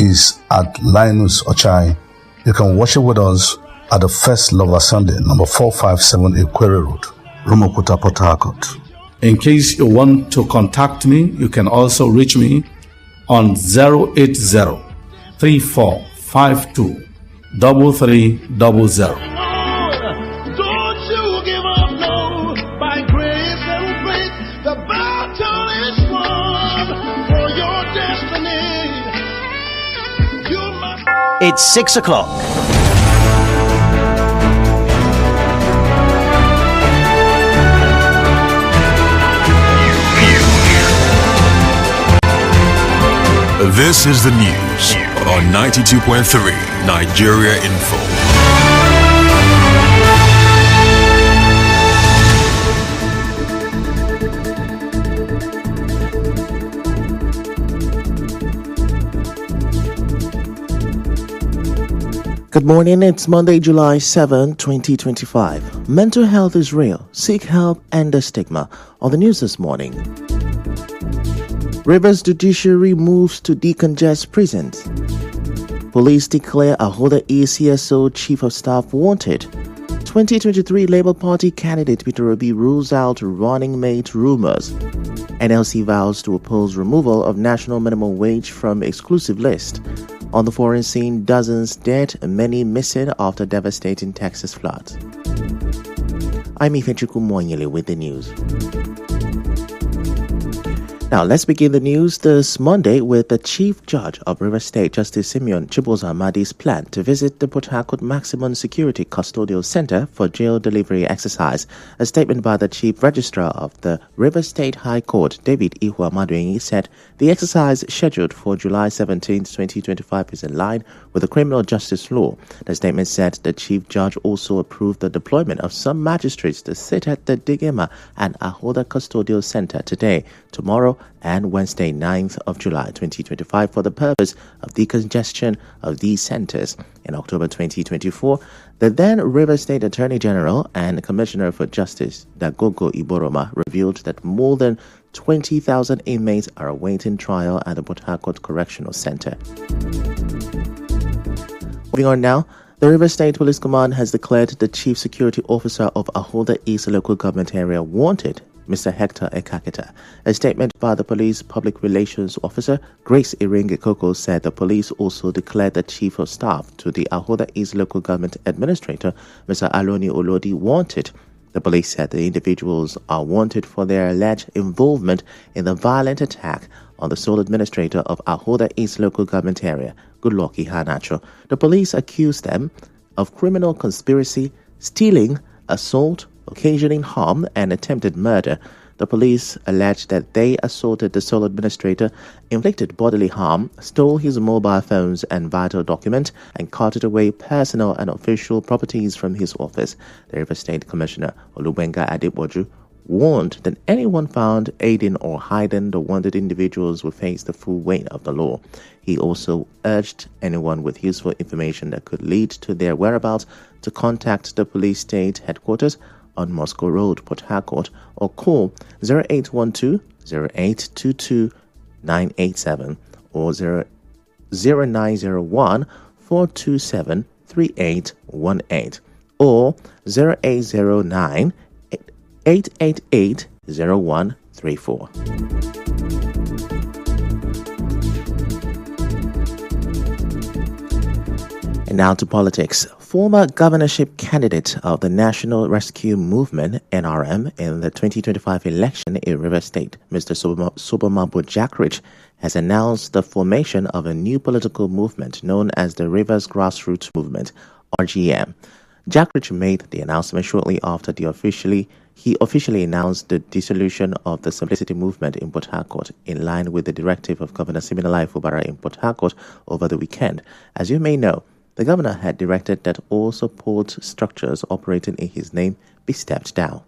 is at Linus Ochai. You can worship with us at the First Love Assembly, number 457 Equerry Road, Rumuokwuta, Port Harcourt. In case you want to contact me, you can also reach me on 080-3452-3300. It's 6 o'clock. This is the news on 92.3 Nigeria Info. Good morning, it's Monday, July 7, 2025. Mental health is real. Seek help and the stigma. On the news this morning. Rivers Judiciary moves to decongest prisons. Police declare Ahoda ECSO Chief of Staff wanted. 2023 Labour Party candidate Peter Obi rules out running mate rumours. NLC vows to oppose removal of national minimum wage from exclusive list. On the foreign scene, dozens dead, many missing after devastating Texas floods. I'm Ifechukwu Mwanyele with the news. Now, let's begin the news this Monday with the Chief Judge of Rivers State, Justice Simeon Chibuzo Amadi's plan to visit the Port Harcourt Maximum Security Custodial Center for jail delivery exercise. A statement by the Chief Registrar of the Rivers State High Court, David Ihu Amaduenyi, said the exercise scheduled for July 17, 2025 is in line with the criminal justice law. The statement said the Chief Judge also approved the deployment of some magistrates to sit at the Digema and Ahoda Custodial Center today, tomorrow, and Wednesday, 9th of July 2025 for the purpose of decongestion of these centers. In October 2024, the then Rivers State Attorney General and Commissioner for Justice, Dagogo Iboroma, revealed that more than 20,000 inmates are awaiting trial at the Port Harcourt Correctional Center. Moving on now. The Rivers State Police Command has declared the Chief Security Officer of Ahoda East Local Government Area wanted, Mr. Hector Ekaketa. A statement by the Police Public Relations Officer, Grace Iringekoko, said the police also declared the Chief of Staff to the Ahoda East Local Government Administrator, Mr. Aloni Olodi, wanted. The police said the individuals are wanted for their alleged involvement in the violent attack on the sole administrator of Ahoda East Local Government Area, Goodluck Ihanacho. The police accused them of criminal conspiracy, stealing, assault, occasioning harm, and attempted murder. The police alleged that they assaulted the sole administrator, inflicted bodily harm, stole his mobile phones and vital document, and carted away personal and official properties from his office. The Rivers State Commissioner, Olubenga Adeboju, warned that anyone found aiding or hiding the wanted individuals will face the full weight of the law. He also urged anyone with useful information that could lead to their whereabouts to contact the police state headquarters on Moscow Road, Port Harcourt, or call 0812-0822-987 or 0901-427-3818 or 0809-888-0134. And now to politics. Former governorship candidate of the National Rescue Movement, NRM, in the 2025 election in Rivers State, Mr. Sobomabo Jackridge, has announced the formation of a new political movement known as the Rivers Grassroots Movement, RGM. Jackridge made the announcement shortly after he officially announced the dissolution of the Simplicity Movement in Port Harcourt, in line with the directive of Governor Siminalayi Fubara in Port Harcourt over the weekend. As you may know, the governor had directed that all support structures operating in his name be stepped down.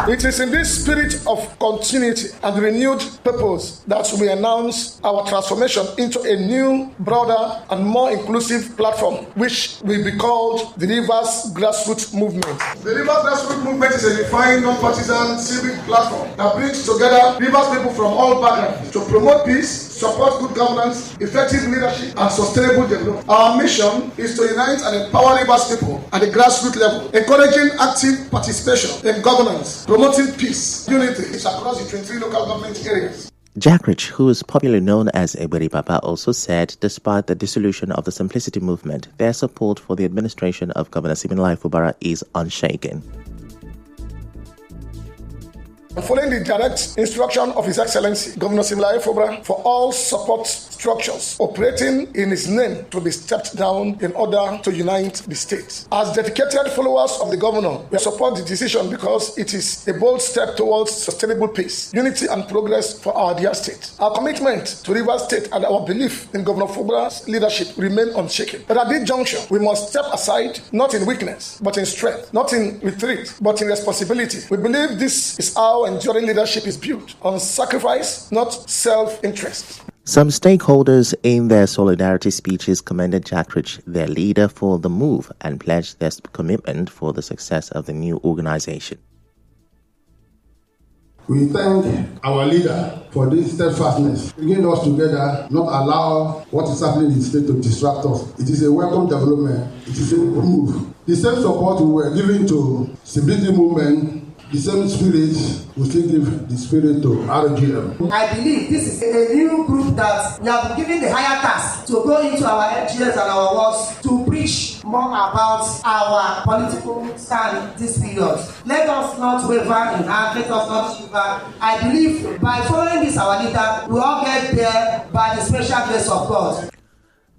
It is in this spirit of continuity and renewed purpose that we announce our transformation into a new, broader, and more inclusive platform, which will be called the Rivers Grassroots Movement. The Rivers Grassroots Movement is a defined, non-partisan civic platform that brings together Rivers people from all backgrounds to promote peace, support good governance, effective leadership, and sustainable development. Our mission is to unite and empower Rivers people at the grassroots level, encouraging active participation in governance, promoting peace, unity across the 23 local government areas. Jack Rich, who is popularly known as Eberi Papa, also said despite the dissolution of the Simplicity movement, their support for the administration of Governor Siminalayi Fubara is unshaken. Following the direct instruction of His Excellency Governor Siminalayi Fubara for all support structures operating in his name to be stepped down in order to unite the state. As dedicated followers of the governor, we support the decision because it is a bold step towards sustainable peace, unity and progress for our dear state. Our commitment to Rivers State and our belief in Governor Fubara's leadership remain unshaken. But at this juncture, we must step aside, not in weakness, but in strength, not in retreat, but in responsibility. We believe this is how enduring leadership is built, on sacrifice, not self-interest. Some stakeholders in their solidarity speeches commended Jack Rich, their leader, for the move and pledged their commitment for the success of the new organization. We thank our leader for this steadfastness, bringing us together, not allow what is happening in the state to distract us. It is a welcome development. It is a good move. The same support we were giving to Simplicity movement, the same spirit we still give the spirit to RGM. I believe this is a new group that we have been given the higher task to go into our NGOs and our wards to preach more about our political stand this period. Let us not waver in hand, let us not shiver. I believe by following this, our leader, we all get there by the special grace of God.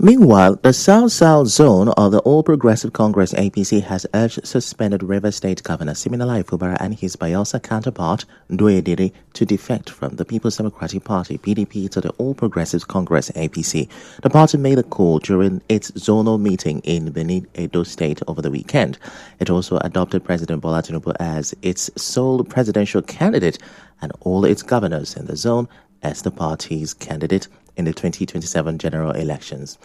Meanwhile, the South-South zone of the All Progressive Congress APC has urged suspended Rivers State Governor Siminalayi Fubara and his Bayelsa counterpart, Ndoye Diri, to defect from the People's Democratic Party (PDP) to the All Progressive Congress APC. The party made a call during its zonal meeting in Benin, Edo State over the weekend. It also adopted President Bola Tinubu as its sole presidential candidate and all its governors in the zone as the party's candidate in the 2027 general elections.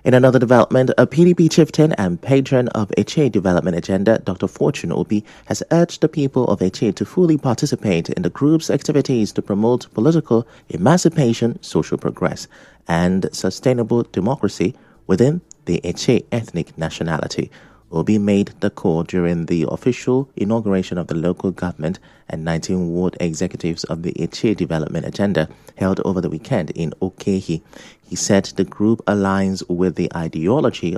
In another development, a PDP chieftain and patron of Eche Development Agenda, Dr. Fortune Obi, has urged the people of Eche to fully participate in the group's activities to promote political emancipation, social progress, and sustainable democracy within the Eche ethnic nationality. Obi made the call during the official inauguration of the local government and 19 ward executives of the Eche Development Agenda held over the weekend in Okehi. He said the group aligns with the ideology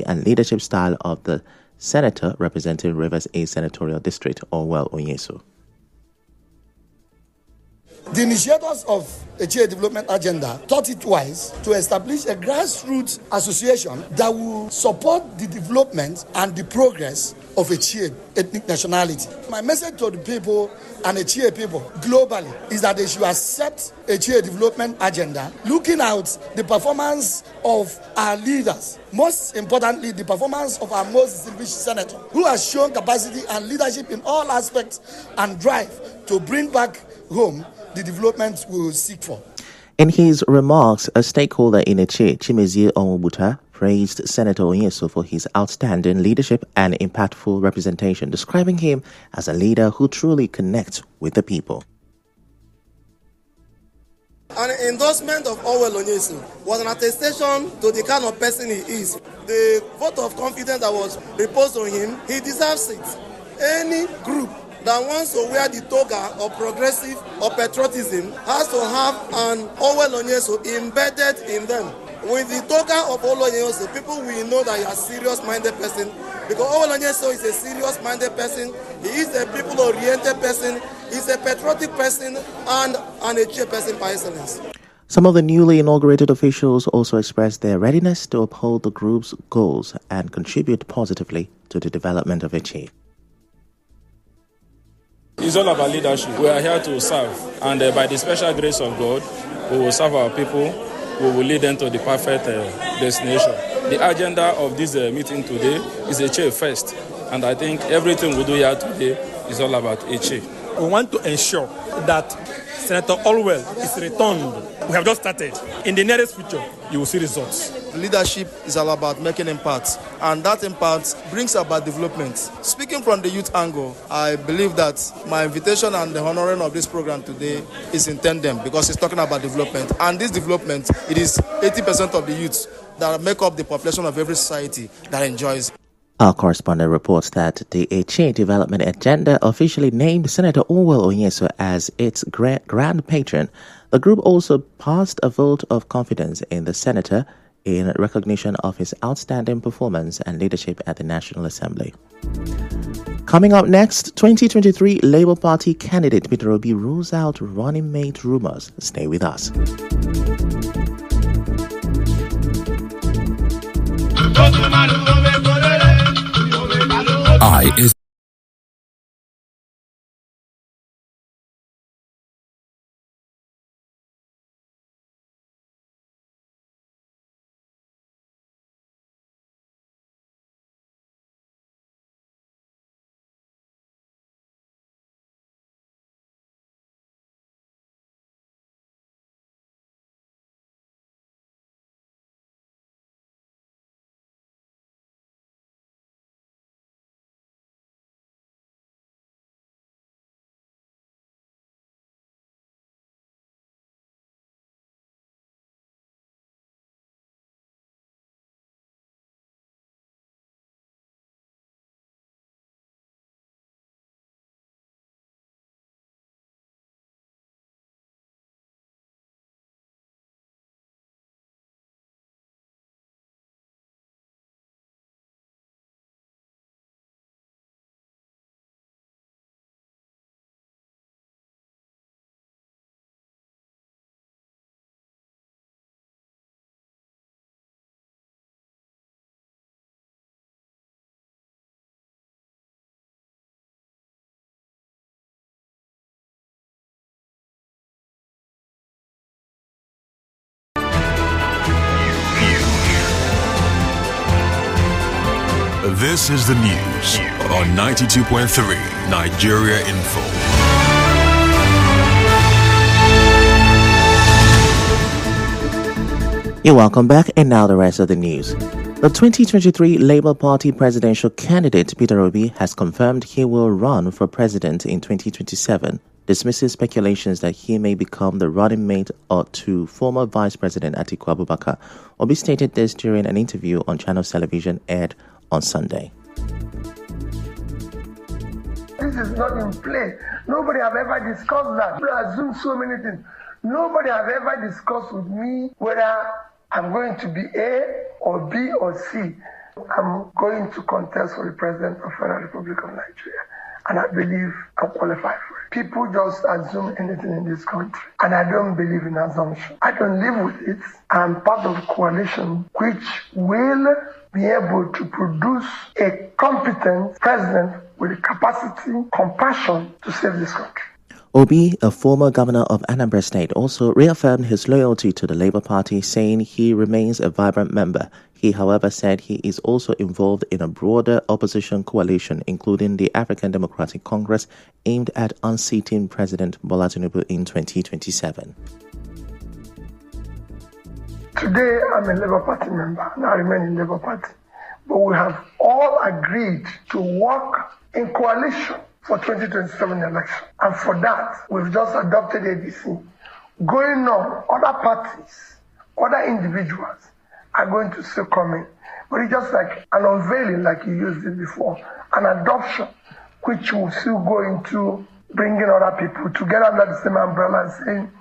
and leadership style of the senator representing Rivers East Senatorial District, Orwell Onyeso. The initiators of Eche Development Agenda thought it wise to establish a grassroots association that will support the development and the progress of Eche ethnic nationality. My message to the people and Eche people globally is that they should accept Eche Development Agenda, looking at the performance of our leaders, most importantly the performance of our most distinguished senator, who has shown capacity and leadership in all aspects and drive to bring back home the development we will seek for. In his remarks, a stakeholder in Eche, Chimezie Onwubuta, praised Senator Onyeso for his outstanding leadership and impactful representation, describing him as a leader who truly connects with the people. An endorsement of Orwell Onyeso was an attestation to the kind of person he is. The vote of confidence that was reposed on him, he deserves it. Any group that wants to wear the toga of progressive or patriotism has to have an Orwell Onyeso embedded in them. With the toga of Orwell Onyeso, people will know that you are a serious-minded person, because Orwell Onyeso is a serious-minded person, he is a people-oriented person, he is a patriotic person, and an Eche person by excellence. Some of the newly inaugurated officials also expressed their readiness to uphold the group's goals and contribute positively to the development of Eche. It's all about leadership. We are here to serve, and by the special grace of God, we will serve our people. We will lead them to the perfect destination. The agenda of this meeting today is Eche first, and I think everything we do here today It's all about Eche. We want to ensure that Senator Allwell is returned. We have just started. In the nearest future, you will see results. Leadership is all about making impact, and that impact brings about development. Speaking from the youth angle, I believe that my invitation and the honoring of this program today is in tandem because it's talking about development. And this development, it is 80% of the youth that make up the population of every society that enjoys. Our correspondent reports that the Eche Development Agenda officially named Senator Allwell Onyeso as its grand patron. The group also passed a vote of confidence in the senator in recognition of his outstanding performance and leadership at the National Assembly. Coming up next, 2023 Labour Party candidate Peter Obi rules out running mate rumors. Stay with us. This is the news on 92.3 Nigeria Info. You're welcome back, and now the rest of the news. The 2023 Labour Party presidential candidate Peter Obi has confirmed he will run for president in 2027, dismissing speculations that he may become the running mate to former Vice President Atiku Abubakar. Obi stated this during an interview on Channels Television aired on Sunday. This is not in play. Nobody have ever discussed that. People assume so many things. Nobody have ever discussed with me whether I'm going to be A or B or C. I'm going to contest for the President of the Federal Republic of Nigeria. And I believe I'm qualified for it. People just assume anything in this country. And I don't believe in assumption. I don't live with it. I'm part of a coalition which will be able to produce a competent president with the capacity, compassion to save this country. Obi, a former governor of Anambra State, also reaffirmed his loyalty to the Labour Party, saying he remains a vibrant member. He, however, said he is also involved in a broader opposition coalition, including the African Democratic Congress, aimed at unseating President Bola Tinubu in 2027. Today, I'm a Labour Party member, and I remain in Labour Party. But we have all agreed to work in coalition for 2027 election. And for that, we've just adopted ABC. Going on, other parties, other individuals are going to still come in. But it's just like an unveiling, like you used it before, an adoption, which will still go into bringing other people together under the same umbrella and saying,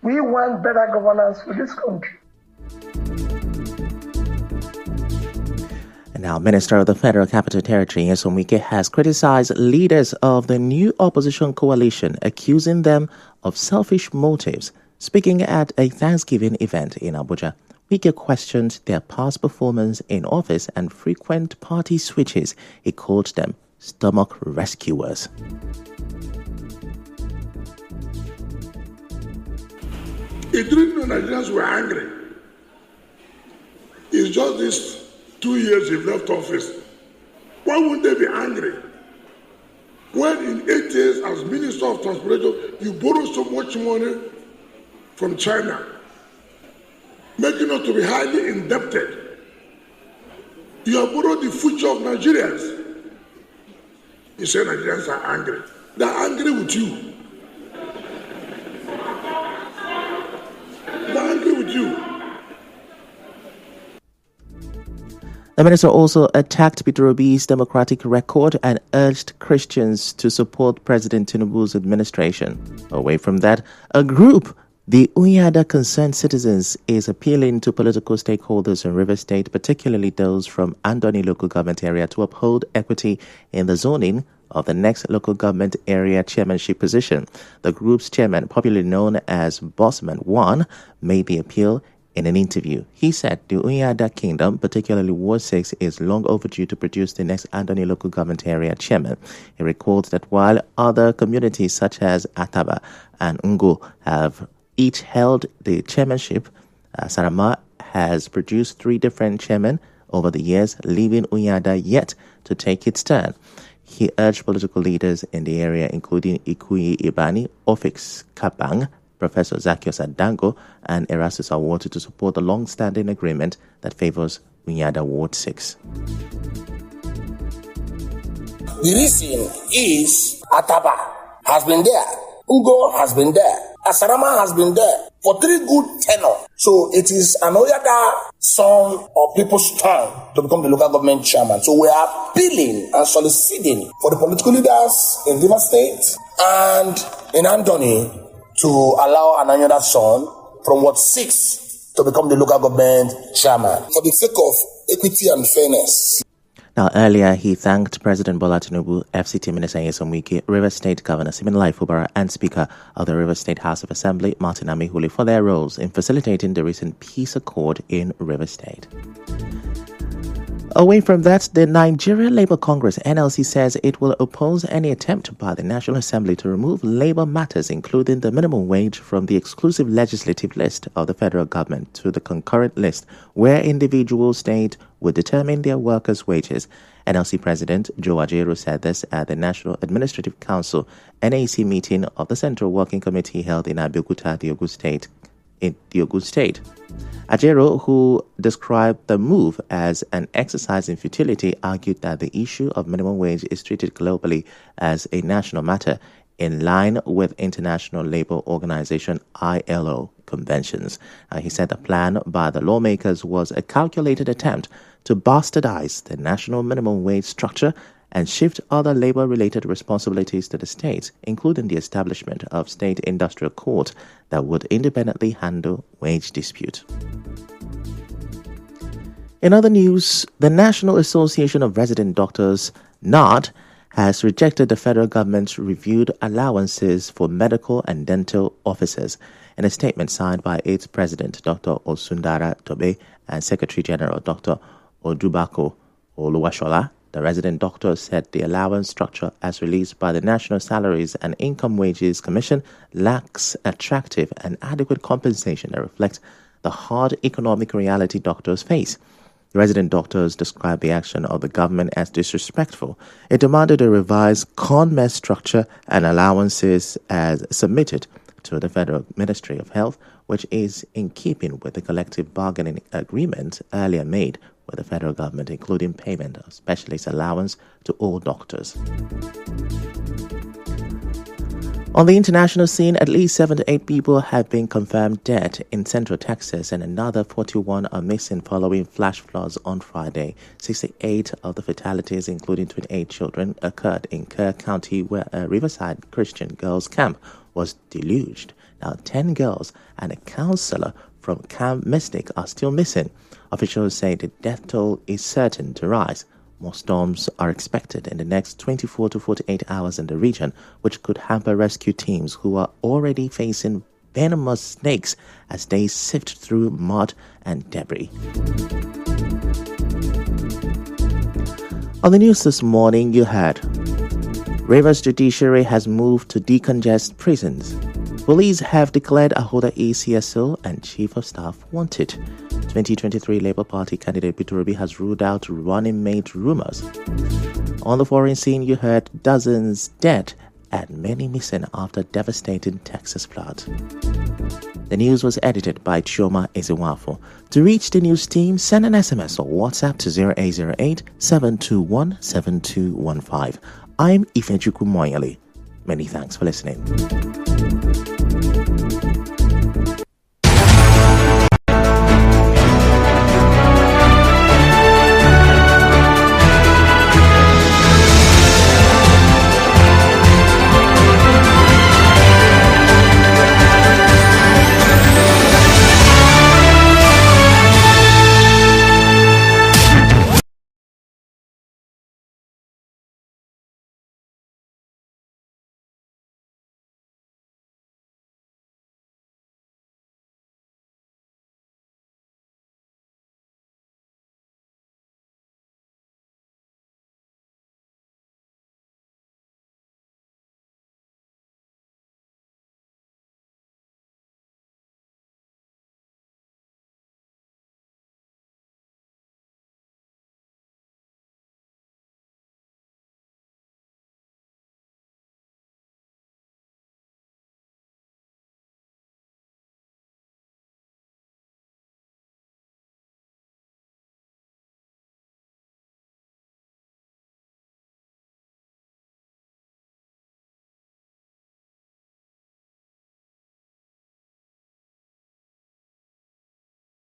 we want better governance for this country. And now, Minister of the Federal Capital Territory, Nyesom Wike, has criticized leaders of the new opposition coalition, accusing them of selfish motives. Speaking at a Thanksgiving event in Abuja, Wike questioned their past performance in office and frequent party switches. He called them stomach rescuers. It didn't know Nigerians were angry. It's just these 2 years you've left office. Why wouldn't they be angry? When when in 8 years as Minister of Transportation, you borrow so much money from China, making us to be highly indebted. You have borrowed the future of Nigerians. You say Nigerians are angry. They are angry with you. They are angry with you. The minister also attacked Peter Obi's democratic record and urged Christians to support President Tinubu's administration. Away from that, a group, the Unyada Concerned Citizens, is appealing to political stakeholders in Rivers State, particularly those from Andoni local government area, to uphold equity in the zoning of the next local government area chairmanship position. The group's chairman, popularly known as Bossman 1, made the appeal in an interview. He said the Unyada Kingdom, particularly Ward 6, is long overdue to produce the next Andoni local government area chairman. He recalled that while other communities such as Ataba and Ngo have each held the chairmanship, Sarama has produced 3 different chairmen over the years, leaving Unyada yet to take its turn. He urged political leaders in the area, including Ikuyi Ibani, Ofix Kapang, Professor Zacchaeus Adango, and Erastus Awoti, to support the long-standing agreement that favors Unyada Ward 6. The reason is Ataba has been there, Ngo has been there, Asarama has been there for 3 good tenure. So it is an Oyada son or people's turn to become the local government chairman. So we are appealing and soliciting for the political leaders in River State and in Andoni to allow another son from Ward 6 to become the local government chairman for the sake of equity and fairness. Now, earlier, he thanked President Bola Tinubu, FCT Minister Nyesom Wike, Rivers State Governor Siminalayi Fubara, and Speaker of the Rivers State House of Assembly, Martin Amihuli, for their roles in facilitating the recent peace accord in Rivers State. Away from that, the Nigeria Labour Congress, NLC, says it will oppose any attempt by the National Assembly to remove labour matters, including the minimum wage, from the exclusive legislative list of the federal government to the concurrent list, where individual states would determine their workers' wages. NLC President Joe Ajaero said this at the National Administrative Council NAC meeting of the Central Working Committee held in Abeokuta, the Ogun State. Ajaero, who described the move as an exercise in futility, argued that the issue of minimum wage is treated globally as a national matter in line with International Labour Organization ILO conventions. He said the plan by the lawmakers was a calculated attempt to bastardize the national minimum wage structure and shift other labor-related responsibilities to the states, including the establishment of state industrial courts that would independently handle wage dispute. In other news, the National Association of Resident Doctors, NARD, has rejected the federal government's reviewed allowances for medical and dental officers. In a statement signed by its president, Dr. Osundara Tobe, and Secretary General, Dr. Odubako Oluwashola, the resident doctor said the allowance structure as released by the National Salaries and Income Wages Commission lacks attractive and adequate compensation that reflects the hard economic reality doctors face. The resident doctors described the action of the government as disrespectful. It demanded a revised CONMES structure and allowances as submitted to the Federal Ministry of Health, which is in keeping with the collective bargaining agreement earlier made with the federal government, including payment of specialist allowance to all doctors. On the international scene, at least 7 to 8 people have been confirmed dead in Central Texas, and another 41 are missing following flash floods on Friday. 68 of the fatalities, including 28 children, occurred in Kerr County, where a Riverside Christian girls' camp was deluged. Now, 10 girls and a counselor from Camp Mystic are still missing. Officials say the death toll is certain to rise. More storms are expected in the next 24 to 48 hours in the region, which could hamper rescue teams who are already facing venomous snakes as they sift through mud and debris. On the news this morning, you heard Rivers Judiciary has moved to decongest prisons. Police have declared Ahoda ACSO and Chief of Staff wanted. 2023 Labour Party candidate Peter Obi has ruled out running mate rumours. On the foreign scene, you heard dozens dead and many missing after devastating Texas flood. The news was edited by Chioma Ezewafu. To reach the news team, send an SMS or WhatsApp to 0808-721-7215. I'm Ifechukwu Moyali. Many thanks for listening.